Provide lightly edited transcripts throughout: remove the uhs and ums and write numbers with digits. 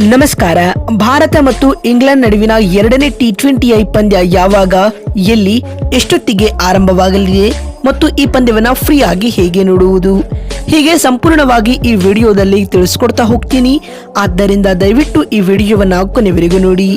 ನಮಸ್ಕಾರ. ಭಾರತ ಮತ್ತು ಇಂಗ್ಲೆಂಡ್ ನಡುವಿನ ಎರಡನೇ ಟಿ20 ಪಂದ್ಯ ಯಾವಾಗ, ಎಲ್ಲಿ, ಎಷ್ಟೊತ್ತಿಗೆ ಆರಂಭವಾಗಲಿದೆ ಮತ್ತು ಈ ಪಂದ್ಯವನ್ನು ಫ್ರೀ ಆಗಿ ಹೇಗೆ ನೋಡುವುದು, ಹೀಗೆ ಸಂಪೂರ್ಣವಾಗಿ ಈ ವಿಡಿಯೋದಲ್ಲಿ ತಿಳಿಸ್ಕೊಡ್ತಾ ಹೋಗ್ತೀನಿ. ಆದ್ದರಿಂದ ದಯವಿಟ್ಟು ಈ ವಿಡಿಯೋವನ್ನ ಕೊನೆವರೆಗೂ ನೋಡಿ.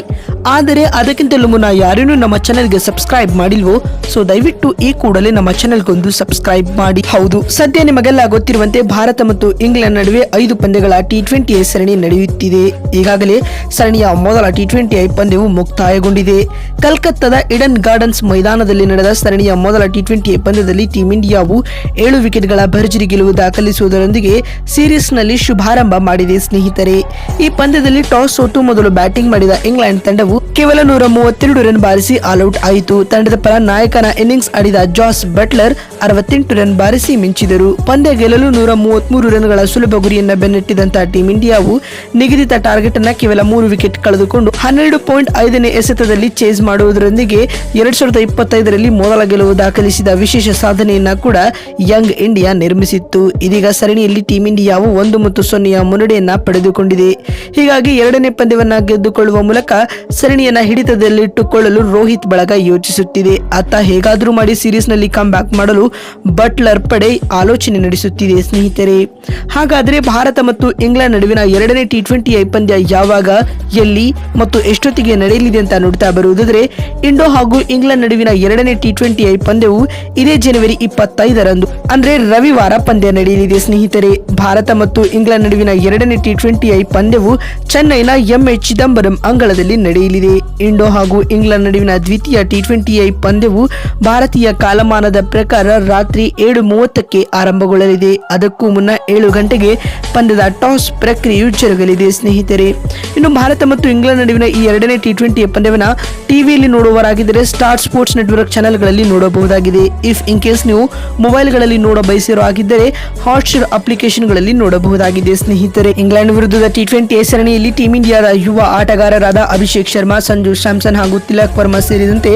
ಆದರೆ ಅದಕ್ಕಿಂತಲೂ ಮುನ್ನ ಯಾರೇನೂ ನಮ್ಮ ಚಾನೆಲ್ಗೆ ಸಬ್ಸ್ಕ್ರೈಬ್ ಮಾಡಿಲ್ವೋ, ಸೊ ದಯವಿಟ್ಟು ಈ ಕೂಡಲೇ ನಮ್ಮ ಚಾನೆಲ್ಗೊಂದು ಸಬ್ಸ್ಕ್ರೈಬ್ ಮಾಡಿ. ಹೌದು, ಸದ್ಯ ನಿಮಗೆಲ್ಲ ಗೊತ್ತಿರುವಂತೆ ಭಾರತ ಮತ್ತು ಇಂಗ್ಲೆಂಡ್ ನಡುವೆ 5 ಪಂದ್ಯಗಳ ಟಿ20 ಸರಣಿ ನಡೆಯುತ್ತಿದೆ. ಈಗಾಗಲೇ ಸರಣಿಯ ಮೊದಲ ಟಿ20 ಪಂದ್ಯವು ಮುಕ್ತಾಯಗೊಂಡಿದೆ. ಕಲ್ಕತ್ತಾದ ಈಡನ್ ಗಾರ್ಡನ್ಸ್ ಮೈದಾನದಲ್ಲಿ ನಡೆದ ಸರಣಿಯ ಮೊದಲ ಟಿ20 ಪಂದ್ಯದಲ್ಲಿ ಟೀಂ ಇಂಡಿಯಾವು 7 ವಿಕೆಟ್ಗಳ ಭರ್ಜರಿ ಗೆಲುವು ದಾಖಲಿಸುವುದರೊಂದಿಗೆ ಸೀರೀಸ್ನಲ್ಲಿ ಶುಭಾರಂಭ ಮಾಡಿದೆ. ಸ್ನೇಹಿತರೆ, ಈ ಪಂದ್ಯದಲ್ಲಿ ಟಾಸ್ ಸೋತು ಮೊದಲು ಬ್ಯಾಟಿಂಗ್ ಮಾಡಿದ ಇಂಗ್ಲೆಂಡ್ ತಂಡವು ಕೇವಲ 132 ರನ್ ಬಾರಿಸಿ ಆಲ್ಔಟ್ ಆಯಿತು. ತಂಡದ ಪರ ನಾಯಕನ ಇನ್ನಿಂಗ್ಸ್ ಆಡಿದ ಜಾಸ್ ಬಟ್ಲರ್ 68 ರನ್ ಬಾರಿಸಿ ಮಿಂಚಿದರು. ಪಂದ್ಯ ಗೆಲ್ಲಲು 133 ರನ್ಗಳ ಸುಲಭ ಗುರಿಯನ್ನ ಬೆನ್ನಟ್ಟಿದಂತಹ ಟೀಂ ಇಂಡಿಯಾವು ನಿಗದಿತ ಟಾರ್ಗೆಟ್ ಅನ್ನ ಕೇವಲ 3 ವಿಕೆಟ್ ಕಳೆದುಕೊಂಡು 12.5ನೇ ಎಸೆತದಲ್ಲಿ ಚೇಸ್ ಮಾಡುವುದರೊಂದಿಗೆ 2025ರಲ್ಲಿ ಮೊದಲ ಗೆಲುವು ದಾಖಲಿಸಿದ ವಿಶೇಷ ಸಾಧನೆಯನ್ನ ಕೂಡ ಯಂಗ್ ಇಂಡಿಯಾ ನಿರ್ಮಿಸಿತ್ತು. ಇದೀಗ ಸರಣಿಯಲ್ಲಿ ಟೀಂ ಇಂಡಿಯಾವು 1-0 ಮುನ್ನಡೆಯನ್ನ ಪಡೆದುಕೊಂಡಿದೆ. ಹೀಗಾಗಿ ಎರಡನೇ ಪಂದ್ಯವನ್ನ ಗೆದ್ದುಕೊಳ್ಳುವ ಮೂಲಕ ಸರಣಿಯನ್ನ ಹಿಡಿತದಲ್ಲಿಟ್ಟುಕೊಳ್ಳಲು ರೋಹಿತ್ ಬಳಗ ಯೋಚಿಸುತ್ತಿದೆ. ಆತ ಹೇಗಾದರೂ ಮಾಡಿ ಸೀರೀಸ್ ನಲ್ಲಿ ಕಮ್ ಬ್ಯಾಕ್ ಮಾಡಲು ಬಟ್ಲರ್ ಪಡೆ ಆಲೋಚನೆ ನಡೆಸುತ್ತಿದೆ. ಸ್ನೇಹಿತರೆ, ಹಾಗಾದ್ರೆ ಭಾರತ ಮತ್ತು ಇಂಗ್ಲೆಂಡ್ ನಡುವಿನ ಎರಡನೇ ಟಿ20 ಪಂದ್ಯ ಯಾವಾಗ, ಎಲ್ಲಿ ಮತ್ತು ಎಷ್ಟೊತ್ತಿಗೆ ನಡೆಯಲಿದೆ ಅಂತ ನೋಡ್ತಾ ಬರುವುದಾದ್ರೆ, ಇಂಡೋ ಹಾಗೂ ಇಂಗ್ಲೆಂಡ್ ನಡುವಿನ ಎರಡನೇ ಟಿ20 ಪಂದ್ಯವು ಇದೇ ಜನವರಿ 25ರಂದು ಅಂದ್ರೆ ರವಿವಾರ ಪಂದ್ಯ ನಡೆಯಲಿದೆ. ಸ್ನೇಹಿತರೆ, ಭಾರತ ಮತ್ತು ಇಂಗ್ಲೆಂಡ್ ನಡುವಿನ ಎರಡನೇ ಟಿ20 ಪಂದ್ಯವು ಚೆನ್ನೈನ ಎಂಎ ಚಿದಂಬರಂ ಅಂಗಳದಲ್ಲಿ ನಡೆಯಲಿದೆ. ಇಂಡೋ ಹಾಗೂ ಇಂಗ್ಲೆಂಡ್ ನಡುವಿನ ದ್ವಿತೀಯ ಟಿ20 ಪಂದ್ಯವು ಭಾರತೀಯ ಕಾಲಮಾನದ ಪ್ರಕಾರ ರಾತ್ರಿ 7:30ಕ್ಕೆ ಆರಂಭಗೊಳ್ಳಲಿದೆ. ಅದಕ್ಕೂ ಮುನ್ನ 7 ಗಂಟೆಗೆ ಪಂದ್ಯದ ಟಾಸ್ ಪ್ರಕ್ರಿಯೆಯು ಜರುಗಲಿದೆ. ಸ್ನೇಹಿತರೆ, ಇನ್ನು ಭಾರತ ಮತ್ತು ಇಂಗ್ಲೆಂಡ್ ನಡುವಿನ ಈ ಎರಡನೇ ಟಿ20 ಪಂದ್ಯವನ್ನು ಟಿವಿಯಲ್ಲಿ ನೋಡುವವರಾಗಿದ್ದರೆ ಸ್ಟಾರ್ ಸ್ಪೋರ್ಟ್ಸ್ ನೆಟ್ವರ್ಕ್ ಚಾನೆಲ್ಗಳಲ್ಲಿ ನೋಡಬಹುದಾಗಿದೆ. ಇಫ್ ಇನ್ ಕೇಸ್ ನೀವು ಮೊಬೈಲ್ಗಳಲ್ಲಿ ನೋಡ ಬಯಸಿರೋ ಆಗಿದ್ದರೆ ಹಾಟ್ಸ್ಟಾರ್ ಅಪ್ಲಿಕೇಶನ್ಗಳಲ್ಲಿ ನೋಡಬಹುದಾಗಿದೆ. ಸ್ನೇಹಿತರೆ, ಇಂಗ್ಲೆಂಡ್ ವಿರುದ್ಧದ ಟಿ20 ಸರಣಿಯಲ್ಲಿ ಟೀಂ ಇಂಡಿಯಾದ ಯುವ ಆಟಗಾರರಾದ ಅಭಿಷೇಕ್ ಶರ್ಮಾ, ಸಂಜು ಸ್ಯಾಮ್ಸನ್ ಹಾಗೂ ತಿಲಕ್ ವರ್ಮಾ ಸೇರಿದಂತೆ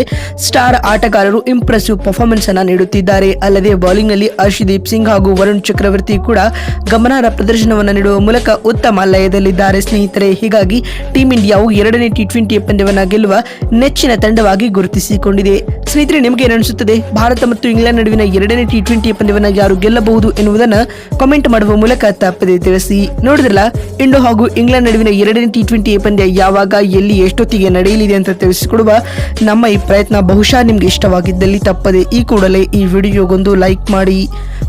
ಸ್ಟಾರ್ ಆಟಗಾರರು ಇಂಪ್ರೆಸಿವ್ ಪರ್ಫಾರ್ಮೆನ್ಸ್ ಅನ್ನ ನೀಡುತ್ತಿದ್ದಾರೆ. ಅಲ್ಲದೆ ಬೌಲಿಂಗ್ ನಲ್ಲಿ ಹರ್ಷದೀಪ್ ಸಿಂಗ್ ಹಾಗೂ ವರುಣ್ ಚಕ್ರವರ್ತಿ ಕೂಡ ಗಮನಾರ್ಹ ಪ್ರದರ್ಶನವನ್ನು ನೀಡುವ ಮೂಲಕ ಉತ್ತಮ ಲಯದಲ್ಲಿದ್ದಾರೆ. ಸ್ನೇಹಿತರೆ, ಹೀಗಾಗಿ ಟೀಂ ಇಂಡಿಯಾವು ಎರಡನೇ ಟಿ20 ಪಂದ್ಯವನ್ನು ಗೆಲ್ಲುವ ನೆಚ್ಚಿನ ತಂಡವಾಗಿ ಗುರುತಿಸಿಕೊಂಡಿದೆ. ಸ್ನೇಹಿತರೆ, ನಿಮಗೆ ಏನಿಸುತ್ತದೆ? ಭಾರತ ಮತ್ತು ಇಂಗ್ಲೆಂಡ್ ನಡುವಿನ ಎರಡನೇ ಟಿ20 ಪಂದ್ಯವನ್ನು ಯಾರು ಗೆಲ್ಲಬಹುದು ಎನ್ನುವುದನ್ನು ಕಾಮೆಂಟ್ ಮಾಡುವ ಮೂಲಕ ತಪ್ಪದೆ ತಿಳಿಸಿ. ನೋಡಿದ್ರಲ್ಲ, ಇಂಡೋ ಹಾಗೂ ಇಂಗ್ಲೆಂಡ್ ನಡುವಿನ ಎರಡನೇ ಟಿ20 ಪಂದ್ಯ ಯಾವಾಗ, ಎಲ್ಲಿ, ಎಷ್ಟೊತ್ತಿಗೆ ನಡೆಯಲಿದೆ ಅಂತ ತಿಳಿಸಿಕೊಡುವ ನಮ್ಮ ಈ ಪ್ರಯತ್ನ ಬಹುಶಃ ನಿಮ್ಗೆ ಇಷ್ಟವಾಗಿದ್ದಲ್ಲಿ ತಪ್ಪದೆ ಈ ಕೂಡಲೇ ಈ ವಿಡಿಯೋಗೊಂದು ಲೈಕ್ ಮಾಡಿ.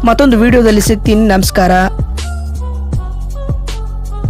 ಮತ್ತೊಂದು ವಿಡಿಯೋದಲ್ಲಿ ಸಿಗ್ತೀನಿ. ನಮಸ್ಕಾರ.